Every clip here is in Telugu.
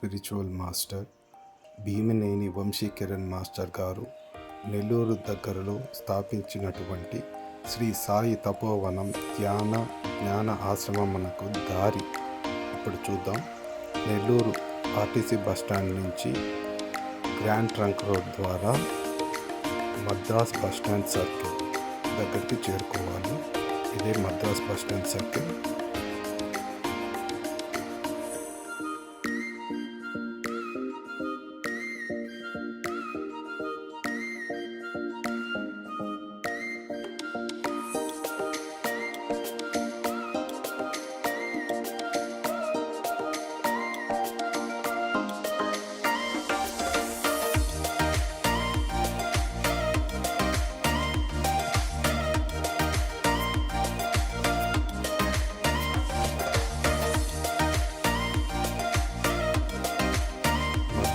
Spiritual master Bhimineni Vamshikiran master గారు నెల్లూరు దగ్గరలో స్థాపించినటువంటి శ్రీ సాయి తపోవనం జ్ఞాన ఆశ్రమమునకు దారి ఇప్పుడు చూద్దాం. నెల్లూరు ఆర్టీసీ బస్టాండ్ నుంచి గ్రాండ్ ట్రంక్ రోడ్ ద్వారా మద్రాస్ బస్టాండ్ సర్కిల్ దగ్గరికి చేరుకోవాలి. ఇదే Madras bus stand circle.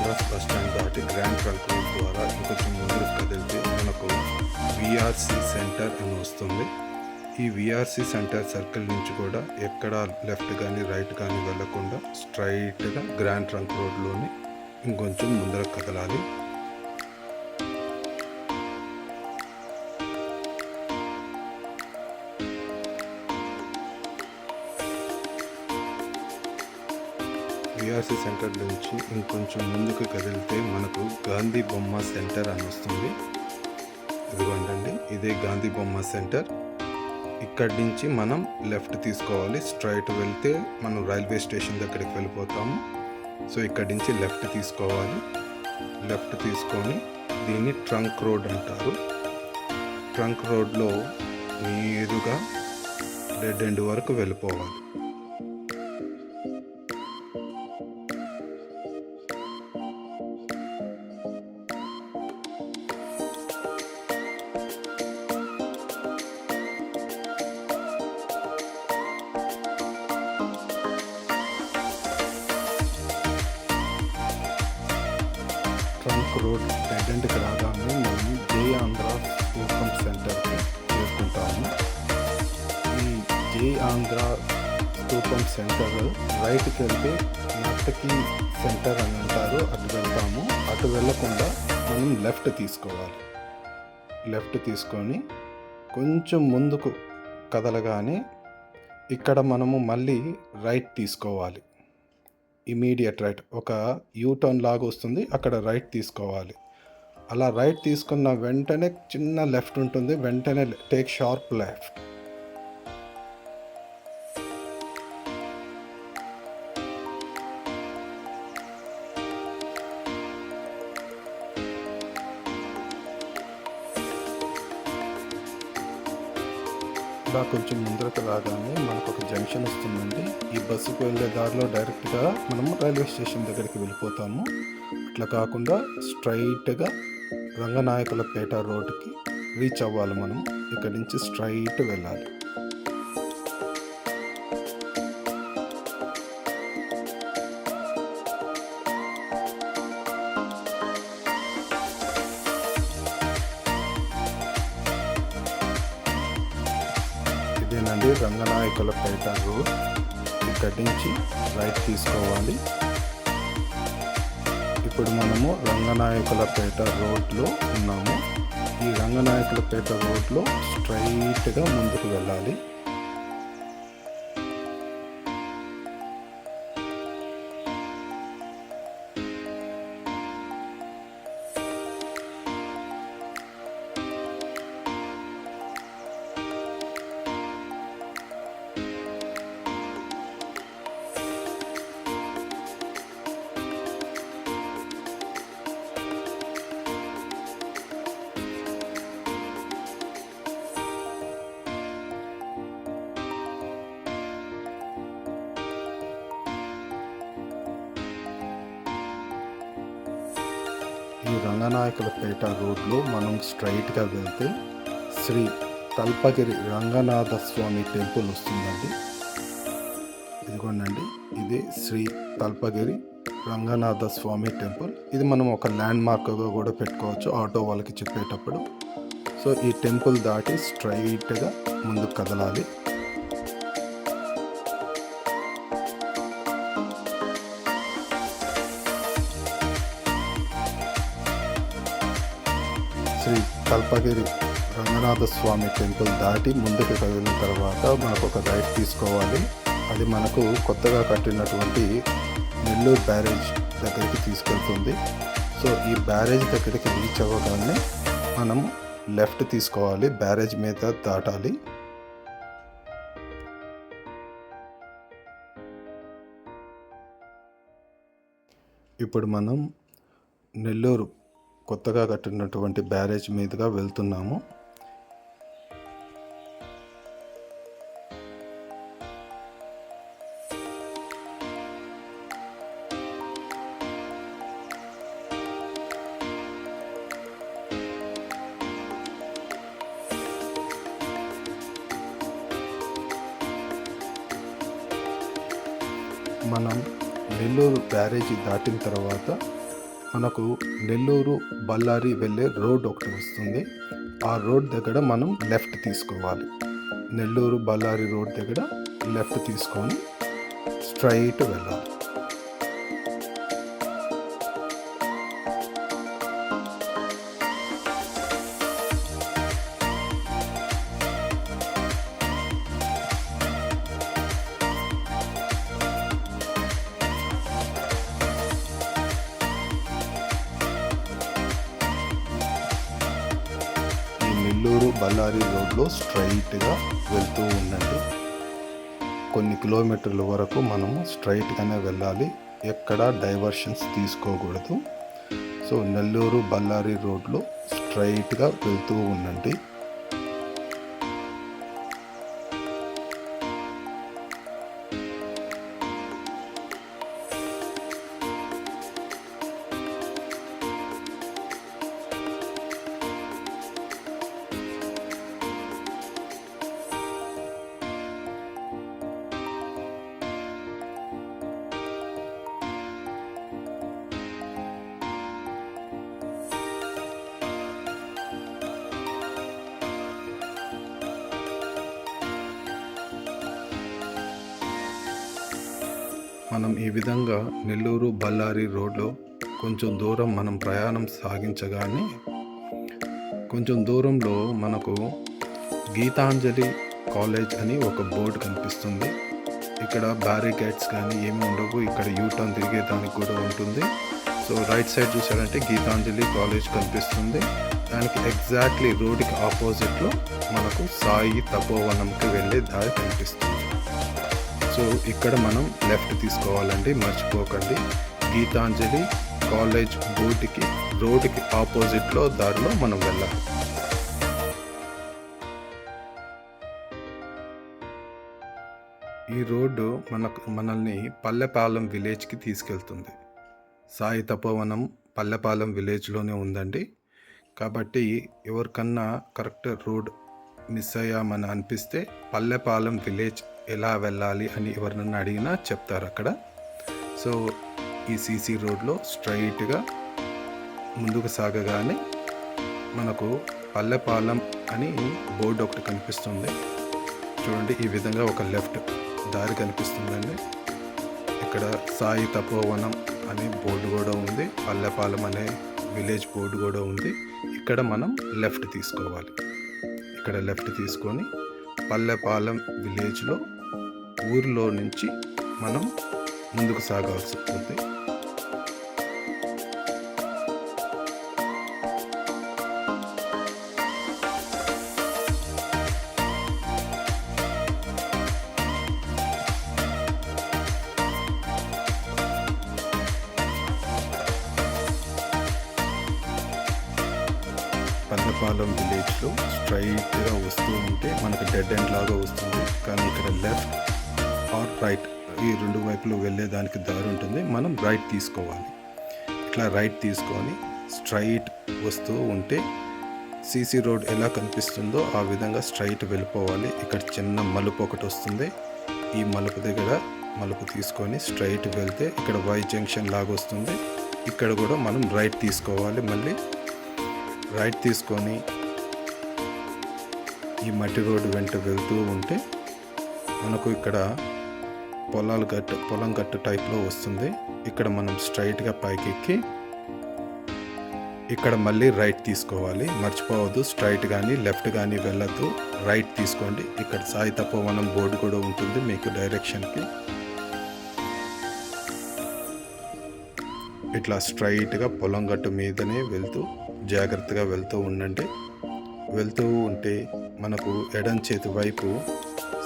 Bus stand దాటి గ్రాండ్ ట్రంక్ రోడ్ ద్వారా ఇంకొంచెం ముందుకు కదిలితే మనకు విఆర్సి సెంటర్ అని వస్తుంది. ఈ విఆర్సి సెంటర్ సర్కిల్ నుంచి కూడా ఎక్కడ లెఫ్ట్ కానీ రైట్ కానీ వెళ్ళకుండా స్ట్రైట్గా గ్రాండ్ ట్రంక్ రోడ్లోని ఇంకొంచెం ముందరకు కదలాలి. విఆర్సి సెంటర్ నుంచి ఇంకొంచెం ముందుకు కదిలితే మనకు గాంధీ బొమ్మ సెంటర్ అని వస్తుంది. ఇదిగోండి, ఇదే గాంధీ బొమ్మ సెంటర్. ఇక్కడి నుంచి మనం లెఫ్ట్ తీసుకోవాలి. స్ట్రైట్ వెళ్తే మనం రైల్వే స్టేషన్ దగ్గరికి వెళ్ళిపోతాము. సో ఇక్కడి నుంచి లెఫ్ట్ తీసుకోవాలి. లెఫ్ట్ తీసుకొని దీన్ని ట్రంక్ రోడ్ అంటారు. ట్రంక్ రోడ్లో నేరుగా డెడ్ ఎండ్ వరకు వెళ్ళిపోవాలి. ట్రంక్ రోడ్ డెడ్ ఎండ్కి రాగానే మనం జై ఆంధ్ర స్థూపం సెంటర్కి చేరుకుంటాము. ఈ జై ఆంధ్ర స్థూపం సెంటర్ రైట్కి వెళ్తే నర్తకి సెంటర్ అని అంటారు. అటు వెళ్తాము. అటు వెళ్ళకుండా మనం లెఫ్ట్ తీసుకోవాలి. లెఫ్ట్ తీసుకొని కొంచెం ముందుకు కదలగానే ఇక్కడ మనము మళ్ళీ రైట్ తీసుకోవాలి. ఇమీడియట్ రైట్, ఒక యూటర్న్ లాగా వస్తుంది, అక్కడ రైట్ తీసుకోవాలి. అలా రైట్ తీసుకున్న వెంటనే చిన్న లెఫ్ట్ ఉంటుంది. వెంటనే టేక్ షార్ప్ లెఫ్ట్. ఇలా కొంచెం ముందరకు రాగానే మనకు ఒక జంక్షన్ వస్తుందండి. ఈ బస్సుకు వెళ్ళే దారిలో డైరెక్ట్గా మనము రైల్వే స్టేషన్ దగ్గరికి వెళ్ళిపోతాము. అట్లా కాకుండా స్ట్రైట్గా రంగనాయకులపేట రోడ్డుకి రీచ్ అవ్వాలి. మనం ఇక్కడి నుంచి స్ట్రైట్ వెళ్ళాలి. ఇదేనండి రంగనాయకులపేట రోడ్. ఇక్కడి నుంచి రైట్ తీసుకోవాలి. ఇప్పుడు మనము రంగనాయకులపేట రోడ్లో ఉన్నాము. ఈ రంగనాయకులపేట రోడ్లో స్ట్రైట్గా ముందుకు వెళ్ళాలి. ఈ రంగనాయకులపేట రోడ్లో మనం స్ట్రైట్గా వెళ్తే శ్రీ తల్పగిరి రంగనాథ స్వామి టెంపుల్ వస్తుందండి. ఇదిగోండి, ఇదే శ్రీ తల్పగిరి రంగనాథ స్వామి టెంపుల్. ఇది మనం ఒక ల్యాండ్ మార్క్గా కూడా పెట్టుకోవచ్చు ఆటో వాళ్ళకి చెప్పేటప్పుడు. సో ఈ టెంపుల్ దాటి స్ట్రైట్గా ముందుకు కదలాలి. శ్రీ కల్పగిరి రంగనాథ స్వామి టెంపుల్ దాటి ముందుకు కదిలిన తర్వాత మనకు ఒక రైట్ తీసుకోవాలి. అది మనకు కొత్తగా కట్టినటువంటి నెల్లూరు బ్యారేజ్ దగ్గరికి తీసుకెళ్తుంది. సో ఈ బ్యారేజ్ దగ్గరికి రీచ్ అవ్వగానే మనం లెఫ్ట్ తీసుకోవాలి, బ్యారేజ్ మీద దాటాలి. ఇప్పుడు మనం నెల్లూరు కొత్తగా కట్టినటువంటి బ్యారేజ్ మీదుగా వెళ్తున్నాము. మనం నెల్లూరు బ్యారేజీ దాటిన తర్వాత మనకు నెల్లూరు బళ్ళారి వెళ్ళే రోడ్ ఒకటి వస్తుంది. ఆ రోడ్ దగ్గర మనం లెఫ్ట్ తీసుకోవాలి. నెల్లూరు బళ్ళారి రోడ్ దగ్గర లెఫ్ట్ తీసుకొని స్ట్రైట్ వెళ్ళాలి. నెల్లూరు బళ్ళారి రోడ్లో స్ట్రైట్గా వెళ్తూ ఉండండి. కొన్ని కిలోమీటర్ల వరకు మనము స్ట్రైట్గానే వెళ్ళాలి, ఎక్కడ డైవర్షన్స్ తీసుకోకూడదు. సో నెల్లూరు బళ్ళారి రోడ్లో స్ట్రైట్గా వెళ్తూ ఉండండి. మనం ఈ విధంగా నెల్లూరు బళ్ళారి రోడ్లో కొంచెం దూరం మనం ప్రయాణం సాగించగానే కొంచెం దూరంలో మనకు గీతాంజలి కాలేజ్ అని ఒక బోర్డు కనిపిస్తుంది. ఇక్కడ బ్యారికేడ్స్ కానీ ఏమి ఉండవు, ఇక్కడ యూటర్న్ తిరిగేదానికి కూడా ఉంటుంది. సో రైట్ సైడ్ చూసారంటే గీతాంజలి కాలేజ్ కనిపిస్తుంది. దానికి ఎగ్జాక్ట్లీ రోడ్డుకి ఆపోజిట్లో మనకు సాయి తపోవనంకి వెళ్ళే దారి కనిపిస్తుంది. సో ఇక్కడ మనం లెఫ్ట్ తీసుకోవాలండి, మర్చిపోకండి. గీతాంజలి కాలేజ్ బోర్డుకి రోడ్డుకి ఆపోజిట్లో దారిలో మనం వెళ్ళాలి. ఈ రోడ్డు మనల్ని పల్లెపాలెం విలేజ్కి తీసుకెళ్తుంది. సాయి తపోవనం పల్లెపాలెం విలేజ్లోనే ఉందండి. కాబట్టి ఎవరికన్నా కరెక్ట్ రోడ్ మిస్ అయ్యామని అనిపిస్తే పల్లెపాలెం విలేజ్ ఎలా వెళ్ళాలి అని ఎవరినన్నా అడిగినా చెప్తారు అక్కడ. సో ఈ సీసీ రోడ్లో స్ట్రైట్గా ముందుకు సాగగానే మనకు పల్లెపాలెం అని బోర్డు ఒకటి కనిపిస్తుంది. చూడండి, ఈ విధంగా ఒక లెఫ్ట్ దారి కనిపిస్తుందండి. ఇక్కడ సాయి తపోవనం అనే బోర్డు కూడా ఉంది, పల్లెపాలెం అనే విలేజ్ బోర్డు కూడా ఉంది. ఇక్కడ మనం లెఫ్ట్ తీసుకోవాలి. ఇక్కడ లెఫ్ట్ తీసుకొని పల్లెపాలెం విలేజ్లో ఊరిలో నుంచి మనం ముందుకు సాగాల్సి ఉంటుంది. పల్లెపాలెం విలేజ్లో స్ట్రైట్గా వస్తూ ఉంటే మనకు డెడ్ ఎండ్ లాగా వస్తుంది. కానీ ఇక్కడ లెఫ్ట్ ఆర్ రైట్ ఈ రెండు వైపులు వెళ్ళేదానికి దారి ఉంటుంది. మనం రైట్ తీసుకోవాలి. ఇట్లా రైట్ తీసుకొని స్ట్రైట్ వస్తూ ఉంటే సీసీ రోడ్ ఎలా కనిపిస్తుందో ఆ విధంగా స్ట్రైట్ వెళ్ళిపోవాలి. ఇక్కడ చిన్న మలుపు ఒకటి వస్తుంది. ఈ మలుపు దగ్గర మలుపు తీసుకొని స్ట్రైట్ వెళ్తే ఇక్కడ వై జంక్షన్ లాగా వస్తుంది. ఇక్కడ కూడా మనం రైట్ తీసుకోవాలి. మళ్ళీ రైట్ తీసుకొని ఈ మట్టి రోడ్డు వెంట వెళ్తూ ఉంటే మనకు ఇక్కడ పొలం గట్టు టైప్లో వస్తుంది. ఇక్కడ మనం స్ట్రైట్గా పైకి ఎక్కి ఇక్కడ మళ్ళీ రైట్ తీసుకోవాలి, మర్చిపోవద్దు. స్ట్రైట్ కానీ లెఫ్ట్ కానీ వెళ్ళొద్దు, రైట్ తీసుకోండి. ఇక్కడ సాయి తపోవనం బోర్డు కూడా ఉంటుంది మీకు డైరెక్షన్కి. ఇట్లా స్ట్రైట్గా పొలం గట్టు మీదనే వెళ్తూ జాగ్రత్తగా వెళ్తూ ఉండండి. వెళ్తూ ఉంటే మనకు ఎడం చేతి వైపు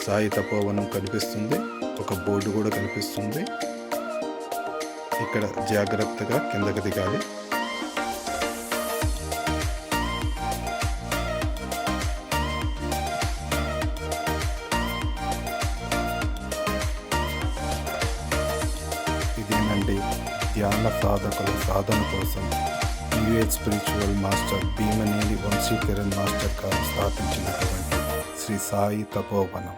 సాయి తపోవనం కనిపిస్తుంది, ఒక బోర్డు కూడా కనిపిస్తుంది. ఇక్కడ జాగ్రత్తగా కిందకి దిగాలి. ఇదేనండి ధ్యాన సాధకుల సాధన కోసం US spiritual master Bhimaneni Vamsikaran master గారు స్థాపించినటువంటి శ్రీ సాయి తపోవనం.